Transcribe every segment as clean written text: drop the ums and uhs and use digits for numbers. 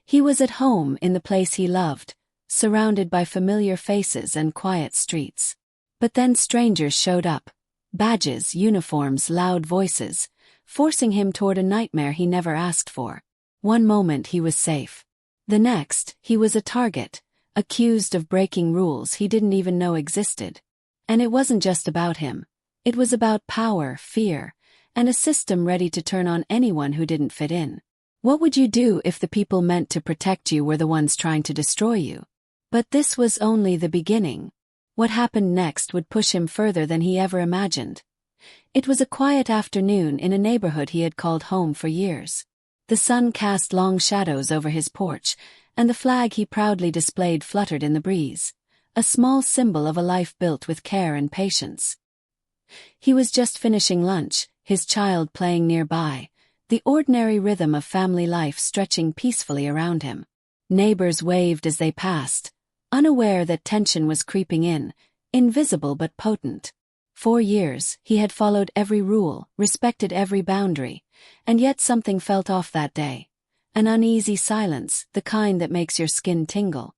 He was at home in the place he loved, surrounded by familiar faces and quiet streets. But then strangers showed up. Badges, uniforms, loud voices, forcing him toward a nightmare he never asked for. One moment he was safe. The next, he was a target, accused of breaking rules he didn't even know existed. And it wasn't just about him. It was about power, fear, and a system ready to turn on anyone who didn't fit in. What would you do if the people meant to protect you were the ones trying to destroy you? But this was only the beginning. What happened next would push him further than he ever imagined. It was a quiet afternoon in a neighborhood he had called home for years. The sun cast long shadows over his porch, and the flag he proudly displayed fluttered in the breeze, a small symbol of a life built with care and patience. He was just finishing lunch, his child playing nearby, the ordinary rhythm of family life stretching peacefully around him. Neighbors waved as they passed, unaware that tension was creeping in, invisible but potent. For years, he had followed every rule, respected every boundary, and yet something felt off that day. An uneasy silence, the kind that makes your skin tingle.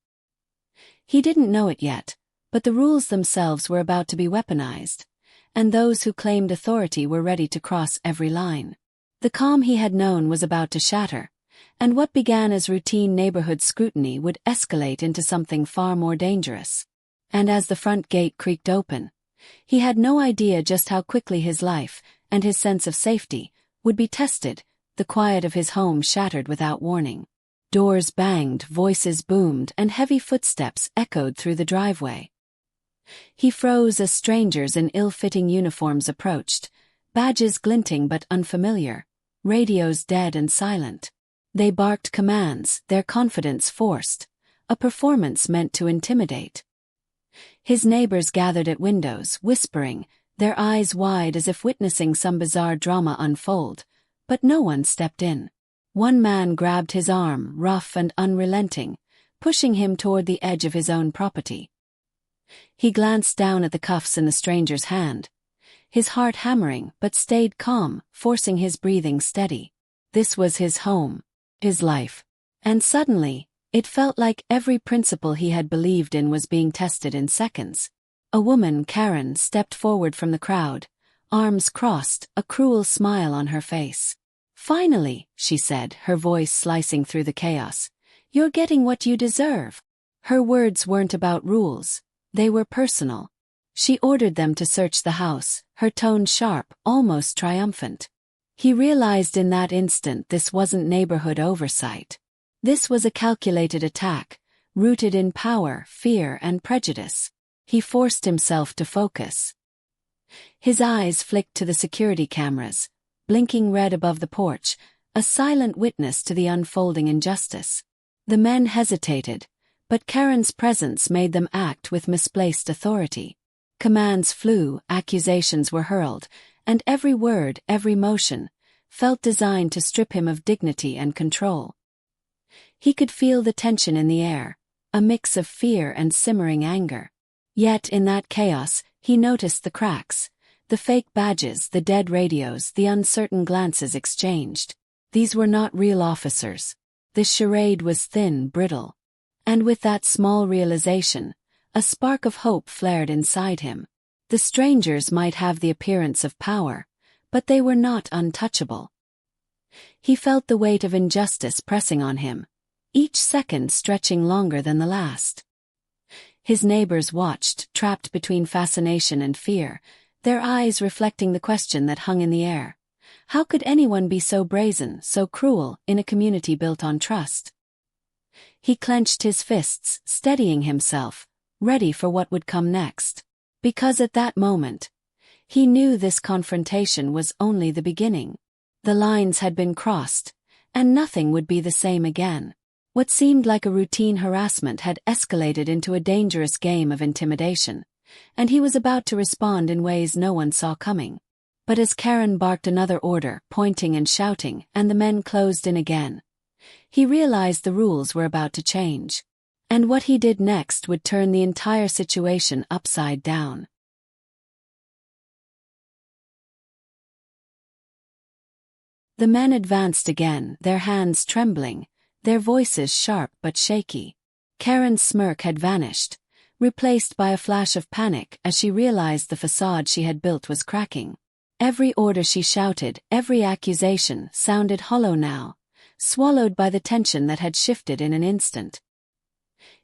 He didn't know it yet, but the rules themselves were about to be weaponized, and those who claimed authority were ready to cross every line. The calm he had known was about to shatter, and what began as routine neighborhood scrutiny would escalate into something far more dangerous. And as the front gate creaked open, he had no idea just how quickly his life, and his sense of safety, would be tested. The quiet of his home shattered without warning. Doors banged, voices boomed, and heavy footsteps echoed through the driveway. He froze as strangers in ill-fitting uniforms approached, badges glinting but unfamiliar, radios dead and silent. They barked commands, their confidence forced, a performance meant to intimidate. His neighbors gathered at windows, whispering, their eyes wide as if witnessing some bizarre drama unfold, but no one stepped in. One man grabbed his arm, rough and unrelenting, pushing him toward the edge of his own property. He glanced down at the cuffs in the stranger's hand, his heart hammering but stayed calm, forcing his breathing steady. This was his home, his life. And suddenly, it felt like every principle he had believed in was being tested in seconds. A woman, Karen, stepped forward from the crowd, arms crossed, a cruel smile on her face. "Finally," she said, her voice slicing through the chaos, "you're getting what you deserve." Her words weren't about rules, they were personal. She ordered them to search the house, her tone sharp, almost triumphant. He realized in that instant this wasn't neighborhood oversight. This was a calculated attack, rooted in power, fear, and prejudice. He forced himself to focus. His eyes flicked to the security cameras, blinking red above the porch, a silent witness to the unfolding injustice. The men hesitated, but Karen's presence made them act with misplaced authority. Commands flew, accusations were hurled, and every word, every motion, felt designed to strip him of dignity and control. He could feel the tension in the air, a mix of fear and simmering anger. Yet in that chaos, he noticed the cracks, the fake badges, the dead radios, the uncertain glances exchanged. These were not real officers. The charade was thin, brittle. And with that small realization, a spark of hope flared inside him. The strangers might have the appearance of power, but they were not untouchable. He felt the weight of injustice pressing on him, each second stretching longer than the last. His neighbors watched, trapped between fascination and fear, their eyes reflecting the question that hung in the air. How could anyone be so brazen, so cruel, in a community built on trust? He clenched his fists, steadying himself, ready for what would come next. Because at that moment, he knew this confrontation was only the beginning. The lines had been crossed, and nothing would be the same again. What seemed like a routine harassment had escalated into a dangerous game of intimidation, and he was about to respond in ways no one saw coming. But as Karen barked another order, pointing and shouting, and the men closed in again, he realized the rules were about to change. And what he did next would turn the entire situation upside down. The men advanced again, their hands trembling, their voices sharp but shaky. Karen's smirk had vanished, replaced by a flash of panic as she realized the facade she had built was cracking. Every order she shouted, every accusation, sounded hollow now, swallowed by the tension that had shifted in an instant.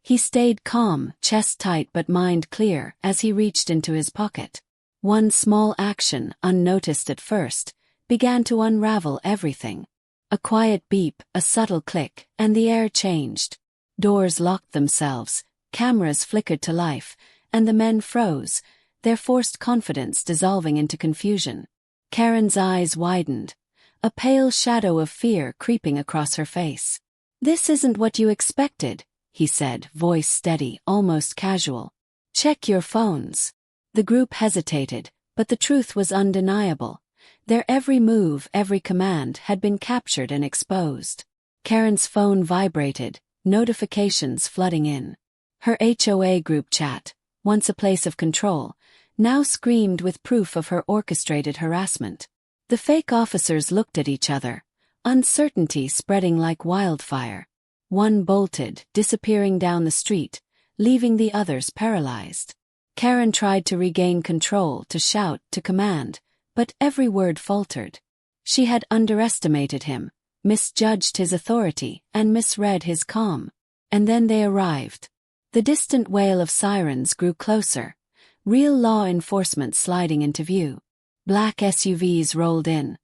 He stayed calm, chest tight but mind clear, as he reached into his pocket. One small action, unnoticed at first, began to unravel everything. A quiet beep, a subtle click, and the air changed. Doors locked themselves, cameras flickered to life, and the men froze, their forced confidence dissolving into confusion. Karen's eyes widened, a pale shadow of fear creeping across her face. "This isn't what you expected," he said, voice steady, almost casual. "Check your phones." The group hesitated, but the truth was undeniable. Their every move, every command had been captured and exposed. Karen's phone vibrated, notifications flooding in. Her HOA group chat, once a place of control, now screamed with proof of her orchestrated harassment. The fake officers looked at each other, uncertainty spreading like wildfire. One bolted, disappearing down the street, leaving the others paralyzed. Karen tried to regain control, to shout, to command, but every word faltered. She had underestimated him, misjudged his authority, and misread his calm. And then they arrived. The distant wail of sirens grew closer, real law enforcement sliding into view. Black SUVs rolled in,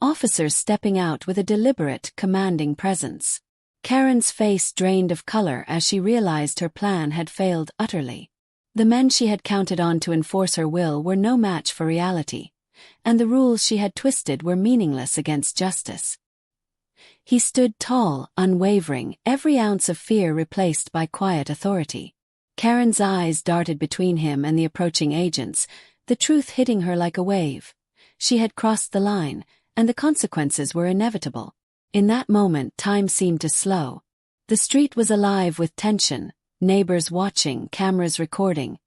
officers stepping out with a deliberate, commanding presence. Karen's face drained of color as she realized her plan had failed utterly. The men she had counted on to enforce her will were no match for reality, and the rules she had twisted were meaningless against justice. He stood tall, unwavering, every ounce of fear replaced by quiet authority. Karen's eyes darted between him and the approaching agents, the truth hitting her like a wave. She had crossed the line, and the consequences were inevitable. In that moment, time seemed to slow. The street was alive with tension, neighbors watching, cameras recording,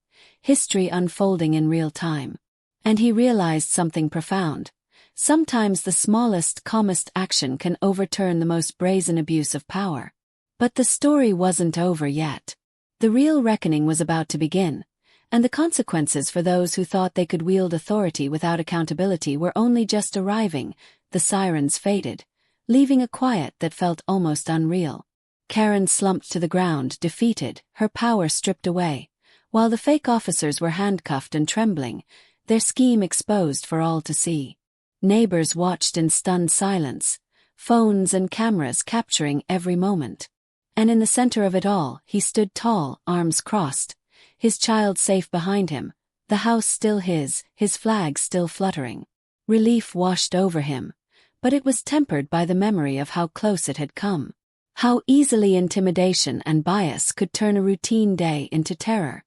history unfolding in real time. And he realized something profound. Sometimes the smallest, calmest action can overturn the most brazen abuse of power. But the story wasn't over yet. The real reckoning was about to begin, and the consequences for those who thought they could wield authority without accountability were only just arriving. The sirens faded, leaving a quiet that felt almost unreal. Karen slumped to the ground, defeated, her power stripped away, while the fake officers were handcuffed and trembling, their scheme exposed for all to see. Neighbors watched in stunned silence, phones and cameras capturing every moment. And in the center of it all, he stood tall, arms crossed, his child safe behind him, the house still his flag still fluttering. Relief washed over him, but it was tempered by the memory of how close it had come. How easily intimidation and bias could turn a routine day into terror.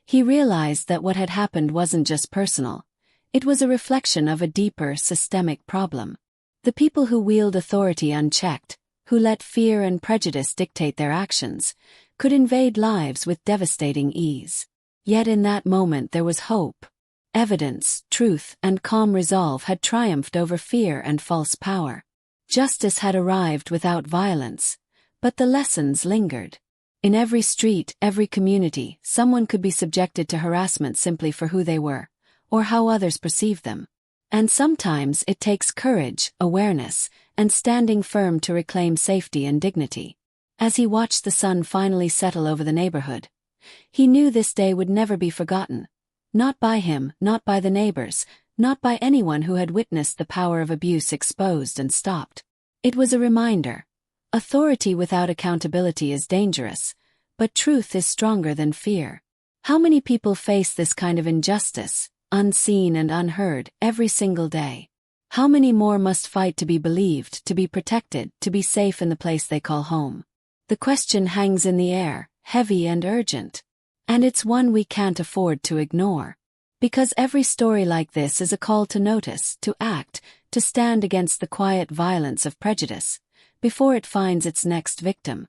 He realized that what had happened wasn't just personal. It was a reflection of a deeper, systemic problem. The people who wield authority unchecked, who let fear and prejudice dictate their actions, could invade lives with devastating ease. Yet in that moment there was hope. Evidence, truth, and calm resolve had triumphed over fear and false power. Justice had arrived without violence, but the lessons lingered. In every street, every community, someone could be subjected to harassment simply for who they were, or how others perceived them. And sometimes it takes courage, awareness, and standing firm to reclaim safety and dignity. As he watched the sun finally settle over the neighborhood, he knew this day would never be forgotten. Not by him, not by the neighbors, not by anyone who had witnessed the power of abuse exposed and stopped. It was a reminder. Authority without accountability is dangerous, but truth is stronger than fear. How many people face this kind of injustice, unseen and unheard, every single day? How many more must fight to be believed, to be protected, to be safe in the place they call home? The question hangs in the air, heavy and urgent. And it's one we can't afford to ignore. Because every story like this is a call to notice, to act, to stand against the quiet violence of prejudice, before it finds its next victim.